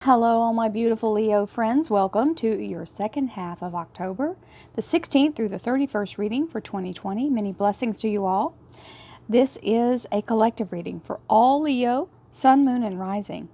Hello, all my beautiful Leo friends. Welcome to your second half of October, the 16th through the 31st reading for 2020. Many blessings to you all. This is a collective reading for all Leo, Sun, Moon, and Rising.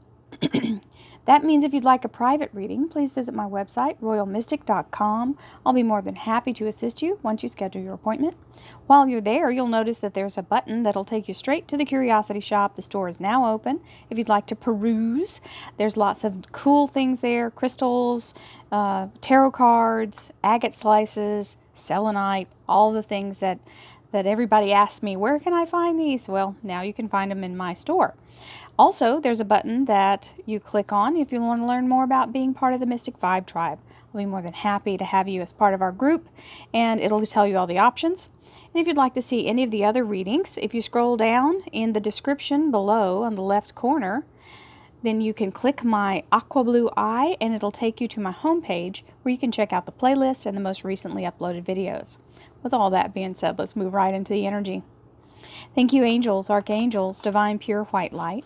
That means if you'd like a private reading, please visit my website, royalmystic.com. I'll be more than happy to assist you once you schedule your appointment. While you're there, you'll notice that there's a button that'll take you straight to the Curiosity Shop. The store is now open if you'd like to peruse. There's lots of cool things there, crystals, tarot cards, agate slices, selenite, all the things that everybody asks me, where can I find these? Well, now you can find them in my store. Also, there's a button that you click on if you want to learn more about being part of the Mystic Vibe Tribe. I'll be more than happy to have you as part of our group, and it'll tell you all the options. And if you'd like to see any of the other readings, if you scroll down in the description below on the left corner, then you can click my aqua blue eye and it'll take you to my homepage where you can check out the playlist and the most recently uploaded videos. With all that being said, let's move right into the energy. Thank you, angels, archangels, divine pure white light,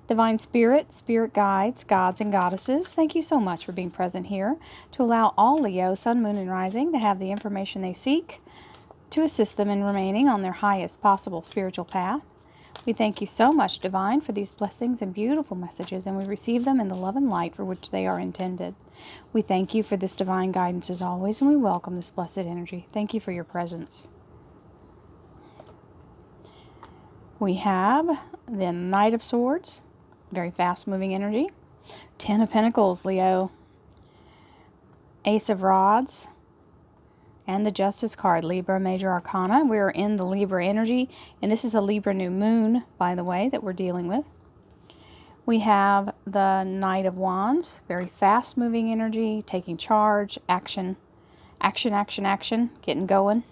divine spirit, spirit guides, gods and goddesses. Thank you so much for being present here to allow all Leo, Sun, Moon, and Rising to have the information they seek to assist them in remaining on their highest possible spiritual path. We thank you so much, Divine, for these blessings and beautiful messages, and we receive them in the love and light for which they are intended. We thank you for this divine guidance as always, and we welcome this blessed energy. Thank you for your presence. We have the Knight of Swords, very fast-moving energy. Ten of Pentacles, Leo. Ace of Rods. And the Justice card, Libra Major Arcana. We're in the Libra energy, and this is a Libra new moon, by the way, that we're dealing with. We have the Knight of Wands, very fast-moving energy, taking charge, action, action, action, action, getting going.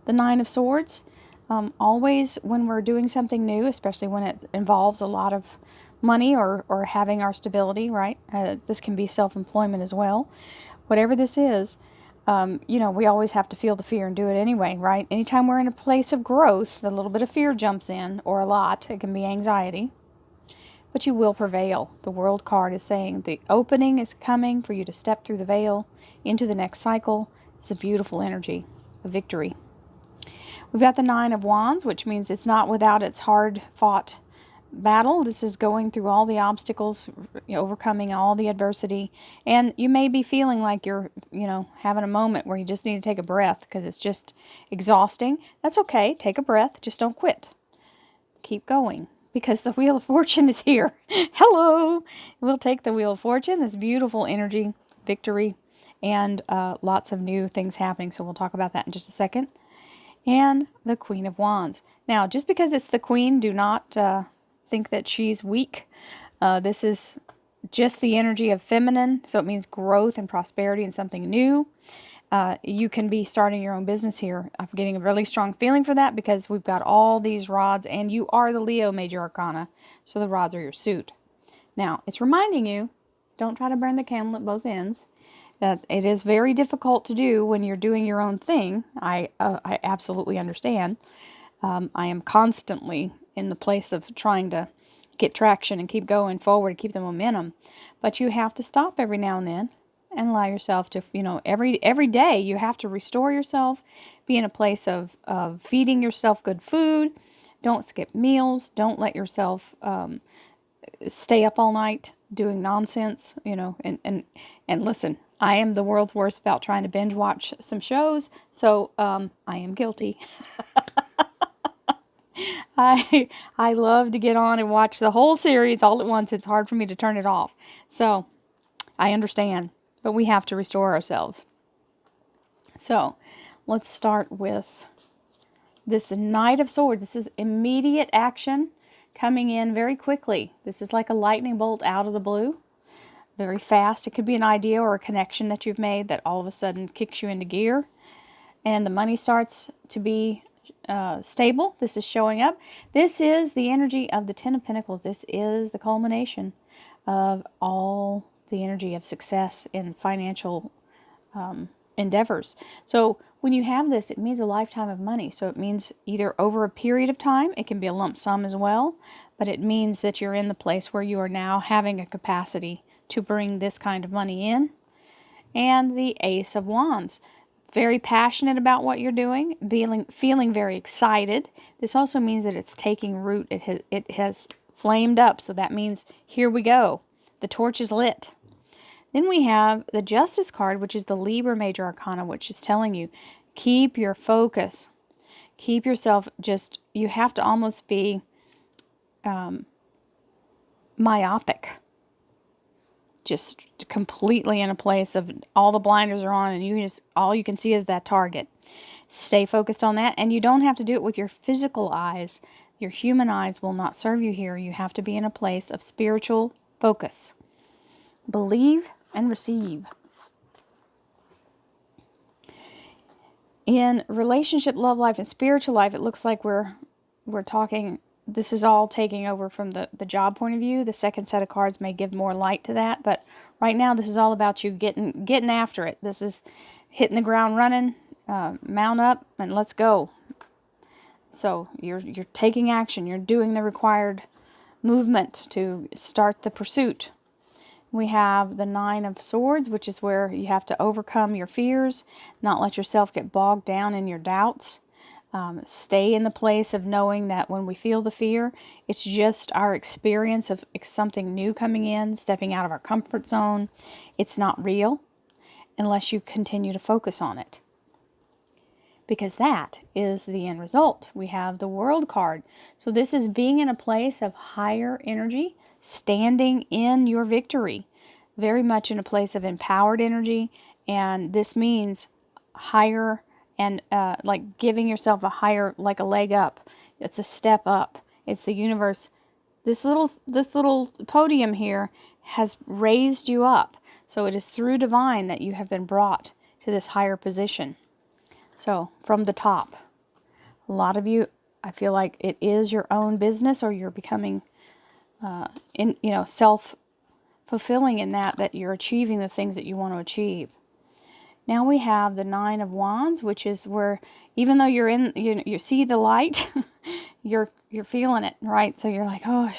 The Nine of Swords, always when we're doing something new, especially when it involves a lot of money or having our stability, right? This can be self-employment as well. Whatever this is, we always have to feel the fear and do it anyway, right? Anytime we're in a place of growth, a little bit of fear jumps in, or a lot. It can be anxiety. But you will prevail. The World card is saying the opening is coming for you to step through the veil into the next cycle. It's a beautiful energy, a victory. We've got the Nine of Wands, which means it's not without its hard-fought battle. This is going through all the obstacles, overcoming all the adversity, and you may be feeling like you're having a moment where you just need to take a breath because it's just exhausting. That's okay. Take a breath. Just don't quit. Keep going because the Wheel of Fortune is here. Hello. We'll take the Wheel of Fortune, this beautiful energy, victory, and lots of new things happening, so we'll talk about that in just a second. And the Queen of Wands. Now, just because it's the Queen, do not think that she's weak. This is just the energy of feminine, so it means growth and prosperity and something new. You can be starting your own business here. I'm getting a really strong feeling for that because we've got all these rods, and you are the Leo Major Arcana, so the rods are your suit. Now, it's reminding you, don't try to burn the candle at both ends. That it is very difficult to do when you're doing your own thing. I absolutely understand. I am constantly in the place of trying to get traction and keep going forward, keep the momentum. But you have to stop every now and then and allow yourself to, every day you have to restore yourself, be in a place of feeding yourself good food. Don't skip meals. Don't let yourself stay up all night doing nonsense, and listen, I am the world's worst about trying to binge watch some shows, so I am guilty. I love to get on and watch the whole series all at once. It's hard for me to turn it off. So I understand, but we have to restore ourselves. So let's start with this Knight of Swords. This is immediate action coming in very quickly. This is like a lightning bolt out of the blue. Very fast. It could be an idea or a connection that you've made that all of a sudden kicks you into gear. And the money starts to be stable. This is showing up. This is the energy of the Ten of Pentacles. This is the culmination of all the energy of success in financial endeavors. So when you have this, it means a lifetime of money. So it means either over a period of time, it can be a lump sum as well, but it means that you're in the place where you are now having a capacity to bring this kind of money in. And the Ace of Wands. Very passionate about what you're doing, feeling very excited. This also means that it's taking root. It has flamed up, so that means here we go. The torch is lit. Then we have the Justice card, which is the Libra Major Arcana, which is telling you, keep your focus. Keep yourself you have to almost be myopic. Just completely in a place of all the blinders are on and all you can see is that target. Stay focused on that, and you don't have to do it with your physical eyes. Your human eyes will not serve you here. You have to be in a place of spiritual focus. Believe and receive. In relationship, love life, and spiritual life, it looks like we're talking, this is all taking over from the job point of view. The second set of cards may give more light to that, but right now this is all about you getting after it. This is hitting the ground running, mount up, and let's go. So you're taking action. You're doing the required movement to start the pursuit. We have the Nine of Swords, which is where you have to overcome your fears, not let yourself get bogged down in your doubts. Stay in the place of knowing that when we feel the fear, it's just our experience of something new coming in, stepping out of our comfort zone. It's not real unless you continue to focus on it. Because that is the end result. We have the World card. So this is being in a place of higher energy, standing in your victory. Very much in a place of empowered energy. And this means higher and like giving yourself a higher, like a leg up. It's a step up. It's the universe. This little podium here has raised you up. So it is through divine that you have been brought to this higher position. So from the top, a lot of you, I feel like it is your own business, or you're becoming, self-fulfilling in that you're achieving the things that you want to achieve. Now we have the Nine of Wands, which is where, even though you're in, you see the light, you're feeling it, right? So you're like, oh,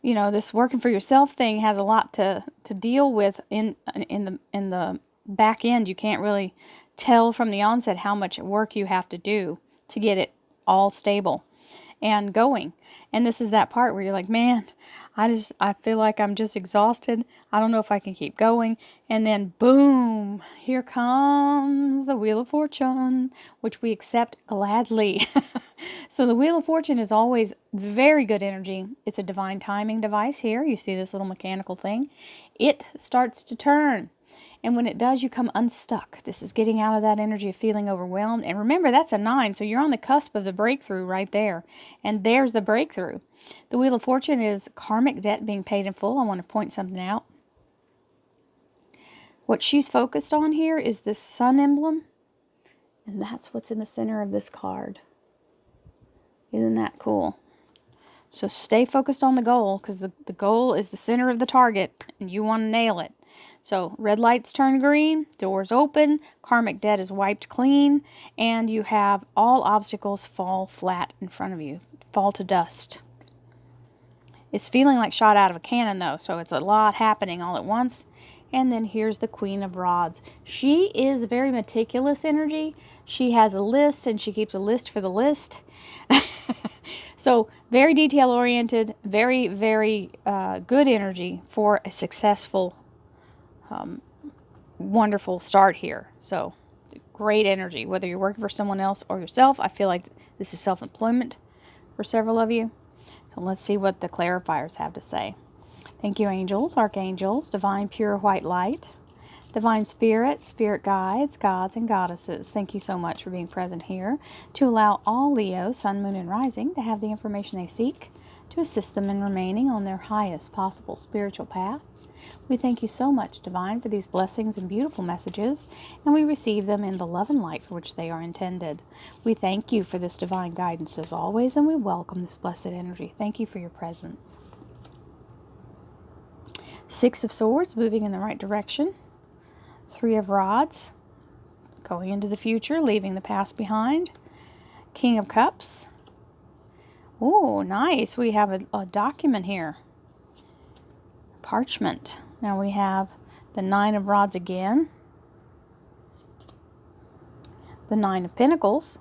this working for yourself thing has a lot to deal with in the back end. You can't really tell from the onset how much work you have to do to get it all stable and going. And this is that part where you're like, man, I feel like I'm just exhausted. I don't know if I can keep going. And then boom, here comes the Wheel of Fortune, which we accept gladly. So the Wheel of Fortune is always very good energy. It's a divine timing device here. You see this little mechanical thing. It starts to turn. And when it does, you come unstuck. This is getting out of that energy of feeling overwhelmed. And remember, that's a 9, so you're on the cusp of the breakthrough right there. And there's the breakthrough. The Wheel of Fortune is karmic debt being paid in full. I want to point something out. What she's focused on here is this sun emblem. And that's what's in the center of this card. Isn't that cool? So stay focused on the goal, because the goal is the center of the target, and you want to nail it. So red lights turn green, doors open, karmic debt is wiped clean, and you have all obstacles fall flat in front of you, fall to dust. It's feeling like shot out of a cannon though, so it's a lot happening all at once. And then here's the Queen of Rods. She is very meticulous energy. She has a list, and she keeps a list for the list. So very detail oriented, very, very good energy for a successful wonderful start here. So great energy, whether you're working for someone else or yourself. I feel like this is self-employment for several of you. So let's see what the clarifiers have to say. Thank you, angels, archangels, divine pure white light, divine spirit, spirit guides, gods and goddesses. Thank you so much for being present here to allow all Leo, sun, moon, and rising to have the information they seek to assist them in remaining on their highest possible spiritual path. We thank you so much, Divine, for these blessings and beautiful messages, and we receive them in the love and light for which they are intended. We thank you for this divine guidance as always, and we welcome this blessed energy. Thank you for your presence. Six of Swords, moving in the right direction. Three of Rods, going into the future, leaving the past behind. King of Cups. Oh, nice. We have a document here. Parchment. Now we have the Nine of Rods again. The Nine of Pentacles.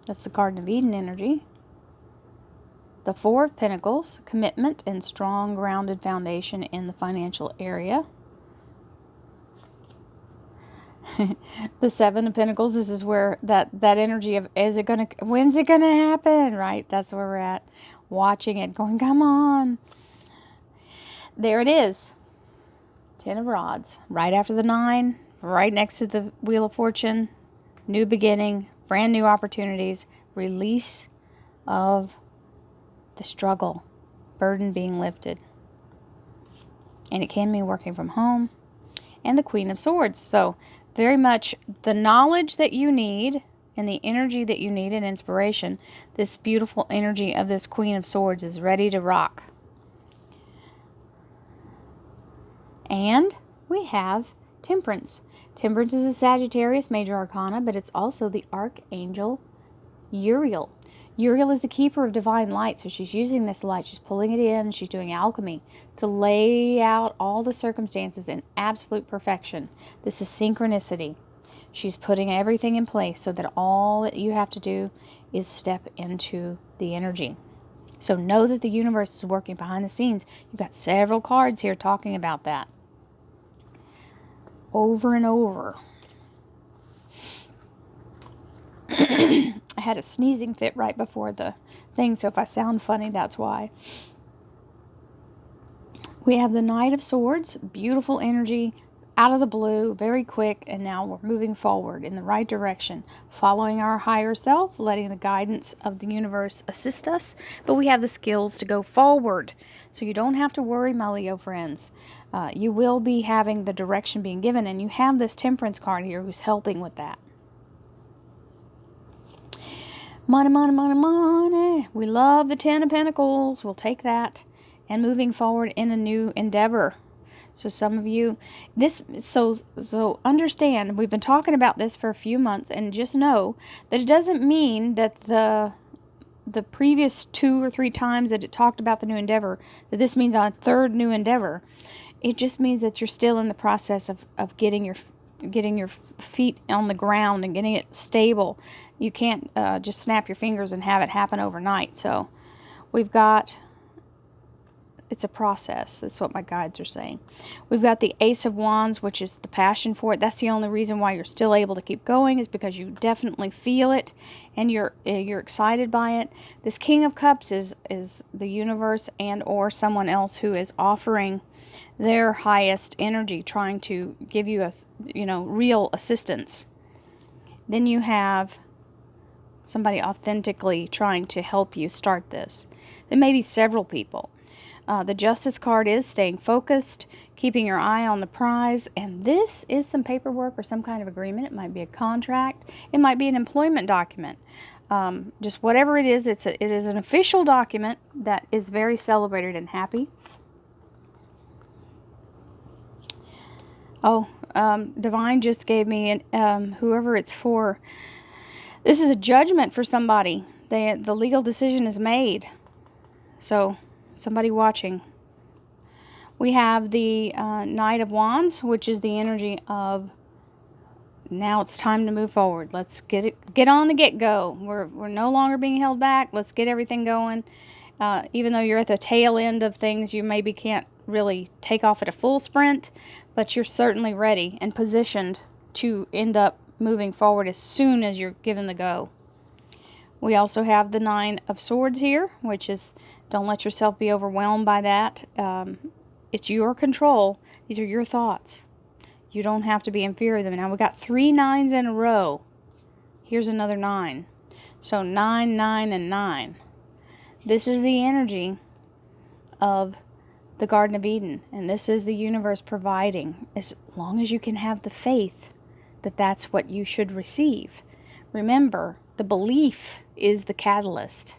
That's the Garden of Eden energy. The Four of Pentacles, commitment and strong grounded foundation in the financial area. The Seven of Pentacles, this is where that energy of, when's it gonna happen, right? That's where we're at. Watching it, going, come on. There it is. Ten of Rods, right after the Nine, right next to the Wheel of Fortune. New beginning, brand new opportunities, release of the struggle, burden being lifted. And it can mean working from home. And the Queen of Swords. So very much the knowledge that you need and the energy that you need and inspiration. This beautiful energy of this Queen of Swords is ready to rock. And we have Temperance. Temperance is a Sagittarius major arcana, but it's also the Archangel Uriel. Uriel is the keeper of divine light, so she's using this light, she's pulling it in, she's doing alchemy to lay out all the circumstances in absolute perfection. This is synchronicity. She's putting everything in place so that all that you have to do is step into the energy. So know that the universe is working behind the scenes. You've got several cards here talking about that. Over and over. I had a sneezing fit right before the thing, so if I sound funny, that's why. We have the Knight of Swords, beautiful energy, out of the blue, very quick, and now we're moving forward in the right direction, following our higher self, letting the guidance of the universe assist us, but we have the skills to go forward, so you don't have to worry, my Leo friends. You will be having the direction being given, and you have this Temperance card here who's helping with that. Money, money, money, money. We love the Ten of Pentacles. We'll take that. And moving forward in a new endeavor. So some of you, so understand, we've been talking about this for a few months, and just know that it doesn't mean that the previous 2 or 3 times that it talked about the new endeavor, that this means a third new endeavor. It just means that you're still in the process of getting your feet on the ground and getting it stable. You can't just snap your fingers and have it happen overnight. So we've got, it's a process. That's what my guides are saying. We've got the Ace of Wands, which is the passion for it. That's the only reason why you're still able to keep going, is because you definitely feel it and you're excited by it. This King of Cups is the universe and or someone else who is offering their highest energy, trying to give you real assistance. Then you have somebody authentically trying to help you start this. There may be several people. The Justice card is staying focused, keeping your eye on the prize, and this is some paperwork or some kind of agreement. It might be a contract. It might be an employment document. Just whatever it is, it is an official document that is very celebrated and happy. Oh, Divine just gave me, whoever it's for, this is a judgment for somebody. The legal decision is made. So, somebody watching. We have the Knight of Wands, which is the energy of, now it's time to move forward. Let's get on the get-go. We're no longer being held back. Let's get everything going. Even though you're at the tail end of things, you maybe can't really take off at a full sprint, but you're certainly ready and positioned to end up moving forward as soon as you're given the go. We also have the Nine of Swords here, which is, don't let yourself be overwhelmed by that. It's your control. These are your thoughts. You don't have to be in fear of them. Now we've got 3 9s in a row. Here's another 9. So 9, 9, and 9. This is the energy of the Garden of Eden, and this is the universe providing, as long as you can have the faith that that's what you should receive. Remember, the belief is the catalyst.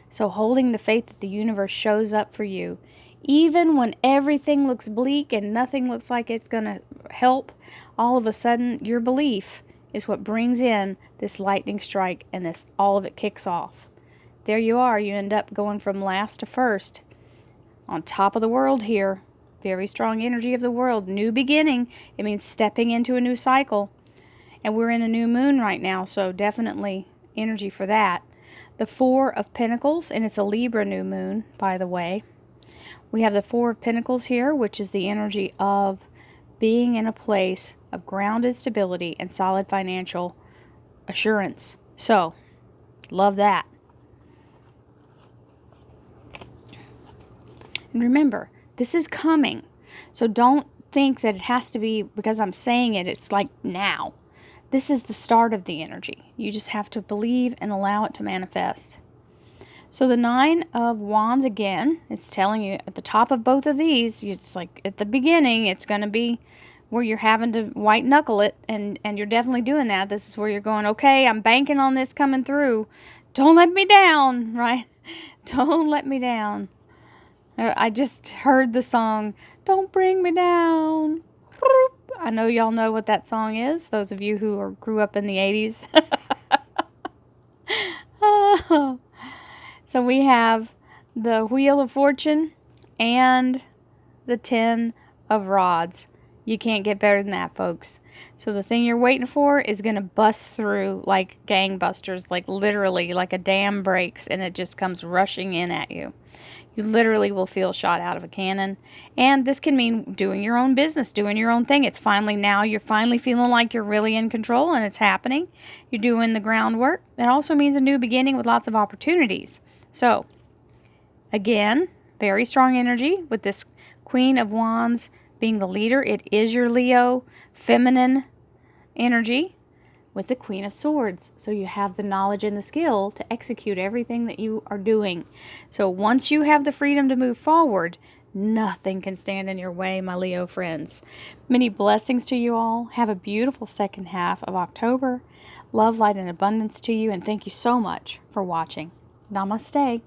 So holding the faith that the universe shows up for you, even when everything looks bleak and nothing looks like it's going to help, all of a sudden your belief is what brings in this lightning strike, and this all of it kicks off. There you are. You end up going from last to first. On top of the world here. Very strong energy of the world. New beginning. It means stepping into a new cycle. And we're in a new moon right now, so definitely energy for that. The Four of Pentacles, and it's a Libra new moon, by the way. We have the Four of Pentacles here, which is the energy of being in a place of grounded stability and solid financial assurance. So, love that. And remember, this is coming. So don't think that it has to be because I'm saying it, it's like now. This is the start of the energy. You just have to believe and allow it to manifest. So the Nine of Wands again, it's telling you at the top of both of these, it's like at the beginning, it's going to be where you're having to white knuckle it, and you're definitely doing that. This is where you're going, okay, I'm banking on this coming through. Don't let me down, right? Don't let me down. I just heard the song, Don't Bring Me Down. I know y'all know what that song is, those of you who grew up in the 80s. So we have the Wheel of Fortune and the Ten of Rods. You can't get better than that, folks. So the thing you're waiting for is going to bust through like gangbusters, like literally like a dam breaks and it just comes rushing in at you. You literally will feel shot out of a cannon. And this can mean doing your own business, doing your own thing. It's finally now, you're finally feeling like you're really in control and it's happening. You're doing the groundwork. It also means a new beginning with lots of opportunities. So, again, very strong energy with this Queen of Wands being the leader. It is your Leo feminine energy with the Queen of Swords. So you have the knowledge and the skill to execute everything that you are doing. So once you have the freedom to move forward, nothing can stand in your way, my Leo friends. Many blessings to you all. Have a beautiful second half of October. Love, light, and abundance to you, and thank you so much for watching. Namaste.